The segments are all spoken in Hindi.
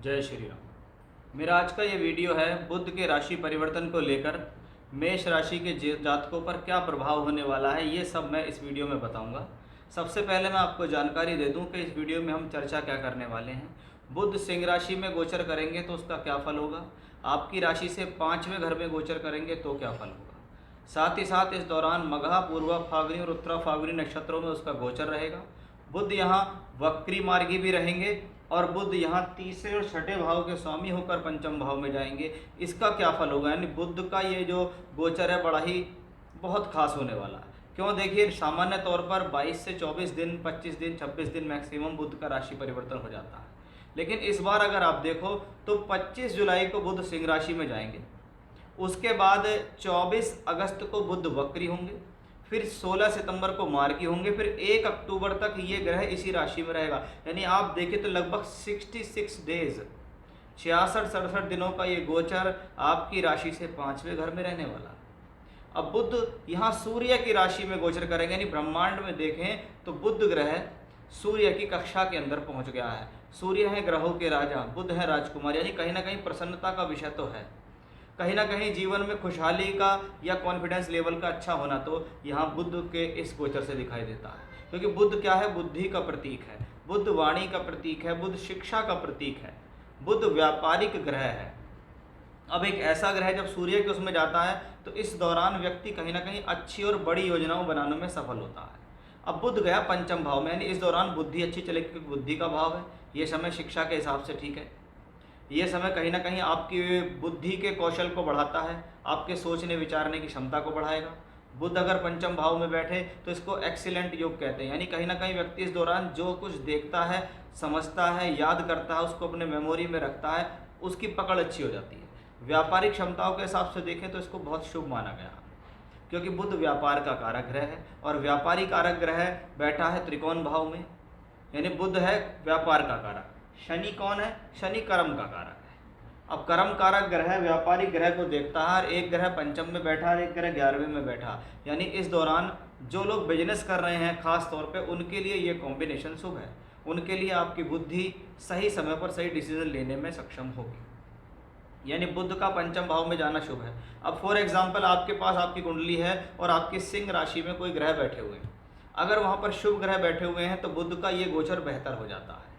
जय श्री राम। मेरा आज का ये वीडियो है बुध के राशि परिवर्तन को लेकर मेष राशि के जातकों पर क्या प्रभाव होने वाला है, ये सब मैं इस वीडियो में बताऊंगा। सबसे पहले मैं आपको जानकारी दे दूं कि इस वीडियो में हम चर्चा क्या करने वाले हैं। बुध सिंह राशि में गोचर करेंगे तो उसका क्या फल होगा, आपकी राशि से 5वें घर में गोचर करेंगे तो क्या फल होगा। साथ ही साथ इस दौरान मघा, पूर्वा फाल्गुनी और उत्तरा फाल्गुनी नक्षत्रों में उसका गोचर रहेगा। बुध यहाँ वक्री मार्गी भी रहेंगे और बुध यहाँ तीसरे और छठे भाव के स्वामी होकर पंचम भाव में जाएंगे। इसका क्या फल होगा, यानी बुध का ये जो गोचर है बड़ा ही बहुत खास होने वाला है। क्यों, देखिए सामान्य तौर पर 22 से 24 दिन, 25 दिन, 26 दिन मैक्सिमम बुध का राशि परिवर्तन हो जाता है। लेकिन इस बार अगर आप देखो तो 25 जुलाई को बुध सिंह राशि में जाएंगे, उसके बाद 24 अगस्त को बुध वक्री होंगे, फिर 16 सितंबर को मार्गी होंगे, फिर 1 अक्टूबर तक ये ग्रह इसी राशि में रहेगा। यानी आप देखें तो लगभग 66 डेज, 66-67 दिनों का ये गोचर आपकी राशि से 5वें घर में रहने वाला। अब बुध यहाँ सूर्य की राशि में गोचर करेंगे, यानी ब्रह्मांड में देखें तो बुध ग्रह सूर्य की कक्षा के अंदर पहुंच गया है। सूर्य है ग्रहों के राजा, बुध है राजकुमार, यानी कहीं ना कहीं प्रसन्नता का विषय तो है। कहीं ना कहीं जीवन में खुशहाली का या कॉन्फिडेंस लेवल का अच्छा होना तो यहाँ बुध के इस गोचर से दिखाई देता है। क्योंकि बुध क्या है, बुद्धि का प्रतीक है, बुध वाणी का प्रतीक है, बुध शिक्षा का प्रतीक है, बुध व्यापारिक ग्रह है। अब एक ऐसा ग्रह जब सूर्य के उसमें जाता है तो इस दौरान व्यक्ति कहीं ना कहीं अच्छी और बड़ी योजनाओं बनाने में सफल होता है। अब बुध गया पंचम भाव में, यानी इस दौरान बुद्धि अच्छी चलेगी क्योंकि बुद्धि का भाव है। ये समय शिक्षा के हिसाब से ठीक है। ये समय कहीं ना कहीं आपकी बुद्धि के कौशल को बढ़ाता है, आपके सोचने विचारने की क्षमता को बढ़ाएगा। बुध अगर पंचम भाव में बैठे तो इसको एक्सीलेंट योग कहते हैं, यानी कहीं ना कहीं व्यक्ति इस दौरान जो कुछ देखता है, समझता है, याद करता है, उसको अपने मेमोरी में रखता है, उसकी पकड़ अच्छी हो जाती है। व्यापारिक क्षमताओं के हिसाब से देखें तो इसको बहुत शुभ माना गया, क्योंकि बुध व्यापार का कारक ग्रह है और व्यापारी कारक ग्रह बैठा है त्रिकोण भाव में, यानी बुध है व्यापार का कारक। शनि कौन है, शनि कर्म का कारक है। अब कर्म कारक ग्रह व्यापारिक ग्रह को देखता है और एक ग्रह पंचम में बैठा और एक ग्रह 11वें में बैठा, यानी इस दौरान जो लोग बिजनेस कर रहे हैं खास तौर पे उनके लिए ये कॉम्बिनेशन शुभ है। उनके लिए आपकी बुद्धि सही समय पर सही डिसीजन लेने में सक्षम होगी, यानी बुध का पंचम भाव में जाना शुभ है। अब फॉर एग्जाम्पल आपके पास आपकी कुंडली है और आपकी सिंह राशि में कोई ग्रह बैठे हुए हैं, अगर वहाँ पर शुभ ग्रह बैठे हुए हैं तो बुध का ये गोचर बेहतर हो जाता है।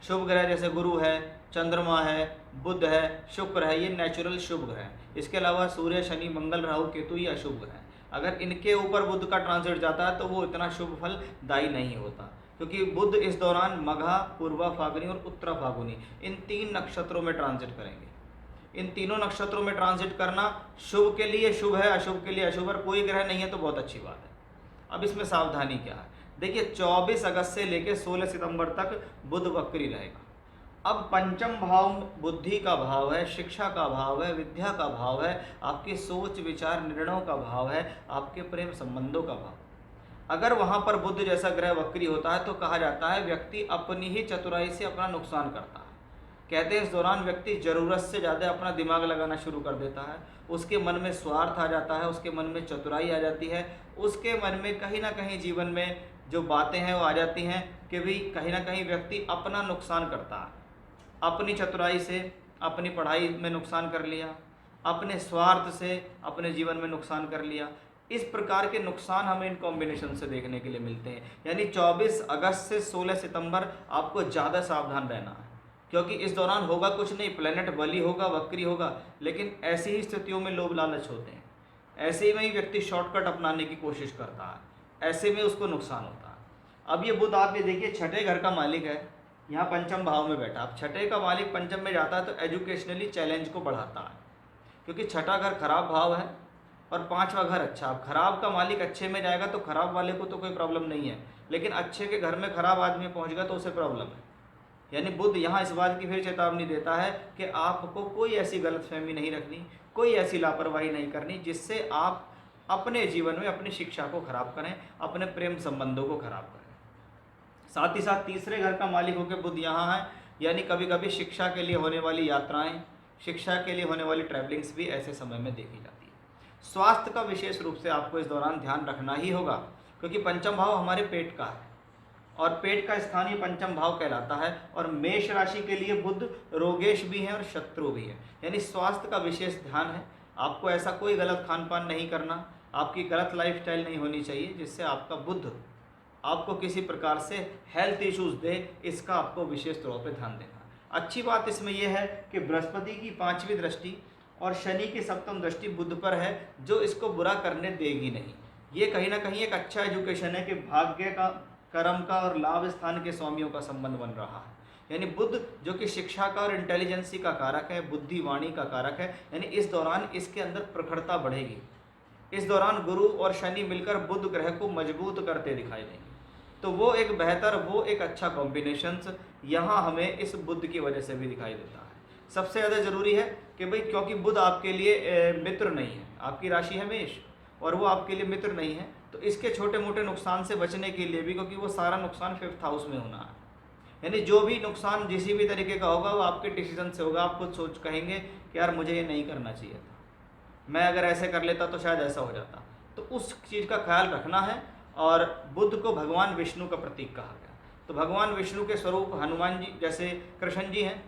शुभ ग्रह जैसे गुरु है, चंद्रमा है, बुध है, शुक्र है, ये नेचुरल शुभ ग्रह हैं। इसके अलावा सूर्य, शनि, मंगल, राहु, केतु ये अशुभ ग्रह हैं। अगर इनके ऊपर बुध का ट्रांजिट जाता है तो वो इतना शुभ फल दायी नहीं होता, क्योंकि बुध इस दौरान मघा, पूर्वा फाल्गुनी और उत्तरा फाल्गुनी इन 3 नक्षत्रों में ट्रांजिट करेंगे। इन तीनों नक्षत्रों में ट्रांजिट करना शुभ के लिए शुभ है, अशुभ के लिए अशुभ है। कोई ग्रह नहीं है तो बहुत अच्छी बात है। अब इसमें सावधानी क्या है, देखिए 24 अगस्त से लेकर 16 सितंबर तक बुध वक्री रहेगा। अब पंचम भाव बुद्धि का भाव है, शिक्षा का भाव है, विद्या का भाव है, आपकी सोच विचार निर्णयों का भाव है, आपके प्रेम संबंधों का भाव। अगर वहाँ पर बुध जैसा ग्रह वक्री होता है तो कहा जाता है व्यक्ति अपनी ही चतुराई से अपना नुकसान करता है। कहते हैं इस दौरान व्यक्ति ज़रूरत से ज़्यादा अपना दिमाग लगाना शुरू कर देता है, उसके मन में स्वार्थ आ जाता है, उसके मन में चतुराई आ जाती है, उसके मन में कहीं ना कहीं जीवन में जो बातें हैं वो आ जाती हैं कि भी कहीं ना कहीं व्यक्ति अपना नुकसान करता है। अपनी चतुराई से अपनी पढ़ाई में नुकसान कर लिया, अपने स्वार्थ से अपने जीवन में नुकसान कर लिया। इस प्रकार के नुकसान हमें इन कॉम्बिनेशन से देखने के लिए मिलते हैं। यानी 24 अगस्त से 16 सितंबर आपको ज़्यादा सावधान रहना है, क्योंकि इस दौरान होगा कुछ नहीं, प्लेनेट बली होगा, वक्री होगा, लेकिन ऐसी ही स्थितियों में लोभ लालच होते हैं, ऐसे में ही व्यक्ति शॉर्टकट अपनाने की कोशिश करता है, ऐसे में उसको नुकसान होता है। अब ये बुध आप ये देखिए छठे घर का मालिक है, यहाँ पंचम भाव में बैठा। अब छठे का मालिक पंचम में जाता है तो एजुकेशनली चैलेंज को बढ़ाता है, क्योंकि छठा घर खराब भाव है और 5वां घर अच्छा। अब खराब का मालिक अच्छे में जाएगा तो खराब वाले को तो कोई प्रॉब्लम नहीं है, लेकिन अच्छे के घर में खराब आदमी पहुँच गया तो उसे प्रॉब्लम है। यानी बुध यहाँ इस बात की फिर चेतावनी देता है कि आपको कोई ऐसी गलतफहमी नहीं रखनी, कोई ऐसी लापरवाही नहीं करनी जिससे आप अपने जीवन में अपनी शिक्षा को खराब करें, अपने प्रेम संबंधों को खराब करें। साथ ही साथ तीसरे घर का मालिक होकर बुध यहाँ है, यानी कभी कभी शिक्षा के लिए होने वाली यात्राएं, शिक्षा के लिए होने वाली ट्रैवलिंग्स भी ऐसे समय में देखी जाती है। स्वास्थ्य का विशेष रूप से आपको इस दौरान ध्यान रखना ही होगा, क्योंकि पंचम भाव हमारे पेट का है और पेट का स्थान ये पंचम भाव कहलाता है। और मेष राशि के लिए बुध रोगेश भी है और शत्रु भी है, यानी स्वास्थ्य का विशेष ध्यान है। आपको ऐसा कोई गलत खान पान नहीं करना, आपकी गलत लाइफस्टाइल नहीं होनी चाहिए जिससे आपका बुध आपको किसी प्रकार से हेल्थ इश्यूज दे, इसका आपको विशेष तौर पे ध्यान देना। अच्छी बात इसमें यह है कि बृहस्पति की 5वीं दृष्टि और शनि की 7वीं दृष्टि बुध पर है, जो इसको बुरा करने देगी नहीं। ये कहीं ना कहीं एक अच्छा एजुकेशन है कि भाग्य का, कर्म का और लाभ स्थान के स्वामियों का संबंध बन रहा है। यानी बुध जो कि शिक्षा का और इंटेलिजेंसी का कारक है, बुद्धि वाणी का कारक है, यानी इस दौरान इसके अंदर प्रखरता बढ़ेगी। इस दौरान गुरु और शनि मिलकर बुध ग्रह को मजबूत करते दिखाई देंगे। तो वो एक बेहतर, वो एक अच्छा कॉम्बिनेशंस यहाँ हमें इस बुध की वजह से भी दिखाई देता है। सबसे ज़्यादा ज़रूरी है कि भाई, क्योंकि बुध आपके लिए मित्र नहीं है, आपकी राशि है मेष और वो आपके लिए मित्र नहीं है, तो इसके छोटे मोटे नुकसान से बचने के लिए भी, क्योंकि वो सारा नुकसान 5th हाउस में होना है, यानी जो भी नुकसान जिस भी तरीके का होगा वो आपके डिसीजन से होगा। आप खुद सोच कहेंगे कि यार मुझे ये नहीं करना चाहिए था, मैं अगर ऐसे कर लेता तो शायद ऐसा हो जाता। तो उस चीज़ का ख्याल रखना है। और बुध को भगवान विष्णु का प्रतीक कहा गया, तो भगवान विष्णु के स्वरूप हनुमान जी, जैसे कृष्ण जी हैं,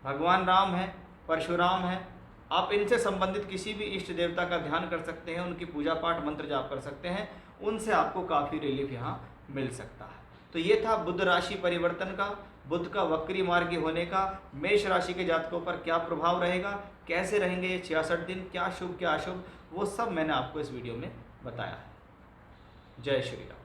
भगवान राम हैं, परशुराम हैं, आप इनसे संबंधित किसी भी इष्ट देवता का ध्यान कर सकते हैं, उनकी पूजा पाठ मंत्र जाप कर सकते हैं, उनसे आपको काफ़ी रिलीफ यहाँ मिल सकता है। तो ये था बुध राशि परिवर्तन का, बुध का वक्री मार्गी होने का मेष राशि के जातकों पर क्या प्रभाव रहेगा, कैसे रहेंगे ये 66 दिन, क्या शुभ क्या अशुभ, वो सब मैंने आपको इस वीडियो में बताया है। जय श्री राम।